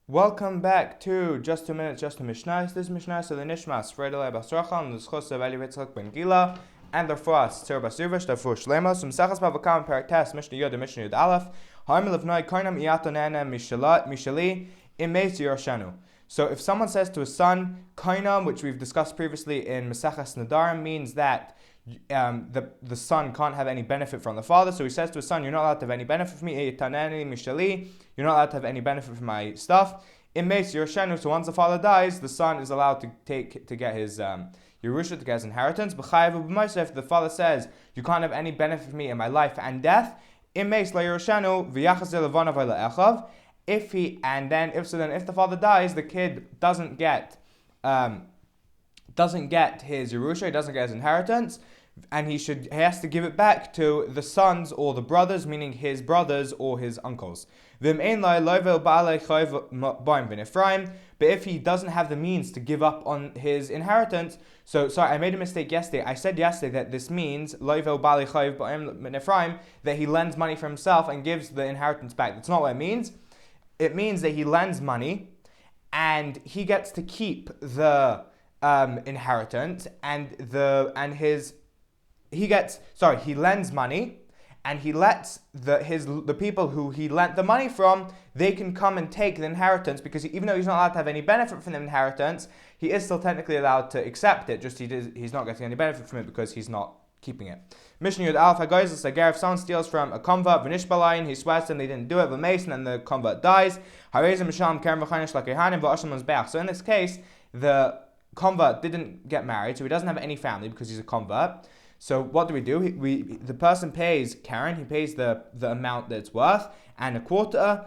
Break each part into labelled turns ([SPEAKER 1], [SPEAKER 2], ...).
[SPEAKER 1] Welcome back to Just 2 Minutes, Just a Mishnah. This is Mishnah, so the Nishmas, Fredelei Basrachan, the Schos of Eli Ritzchak Ben Gila, and the Frost, Tzir Basirvish, the Fush Lemos, from Sachas Bavakam, Paraktas, Mishnah Yod, Mishnah Yod Aleph, Harmil of Noi, Karnam Iatonana, Mishali, Imes Yeroshanu. So if someone says to a son, Kainam, which we've discussed previously in Mesachas Nadarim, means that the son can't have any benefit from the father. So he says to his son, you're not allowed to have any benefit from me. You're not allowed to have any benefit from my stuff. In Meis Yeroshenu, so once the father dies, the son is allowed to get his Yerusha, to get his inheritance. But if the father says, you can't have any benefit from me in my life and death, in Meis Yeroshenu, if the father dies, the kid doesn't get his Yerusha, he doesn't get his inheritance, and he has to give it back to the sons or the brothers, meaning his brothers or his uncles. But if he doesn't have the means to give up on his inheritance, I made a mistake yesterday. I said yesterday that this means that he lends money for himself and gives the inheritance back. That's not what it means. It means that he lends money and he gets to keep the inheritance he lends money and he lets the people who he lent the money from, they can come and take the inheritance, because even though he's not allowed to have any benefit from the inheritance, he is still technically allowed to accept it, just he's not getting any benefit from it because he's not keeping it. Mishnah Yud Alpha guys, if someone steals from a convert, v'nishbalayin, he swears to them they didn't do it, but mason, and the convert dies. So in this case, the convert didn't get married, so he doesn't have any family because he's a convert. So what do? The person pays Karen, he pays the amount that it's worth, and a quarter,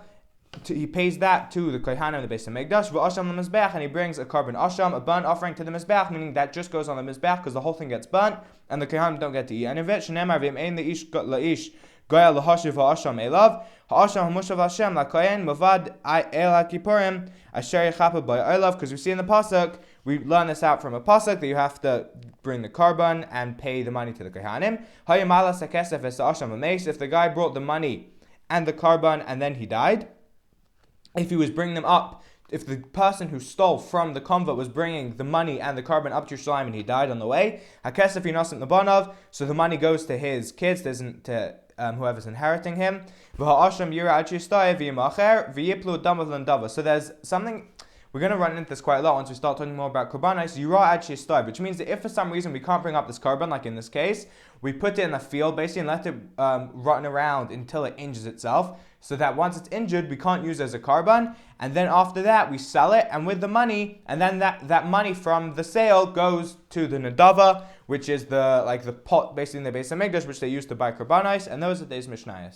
[SPEAKER 1] he pays that to the Kohanim and the Beis HaMikdash, v'asham l'mizbeach, and he brings a carbon asham, a burnt offering to the Mizbeach, meaning that just goes on the Mizbeach because the whole thing gets burnt, and the Kohanim don't get to eat any of it. Shneimar v'im le'ish goya l'hashiv ha'asham elav, ha'asham ha'mushav Hashem la'kohen, mavad el ha'kipurim, asher yechapa b'y'olav, because we see in the Pasuk, we learn this out from a pasuk that you have to bring the carbon and pay the money to the Kohanim. If the guy brought the money and the carbon and then he died, if he was bringing them up, if the person who stole from the convert was bringing the money and the carbon up to Yerushalayim and he died on the way, so the money goes to his kids, to whoever's inheriting him. So there's something. We're going to run into this quite a lot once we start talking more about korbanos. Yira ad she'istoi, which means that if for some reason we can't bring up this carbon, like in this case, we put it in the field basically and let it run around until it injures itself, so that once it's injured, we can't use it as a carbon, and then after that we sell it, and with the money, and then that money from the sale goes to the nadava, which is the pot basically in the Beis HaMikdash, which they use to buy korbanos, and those are these mishnayos.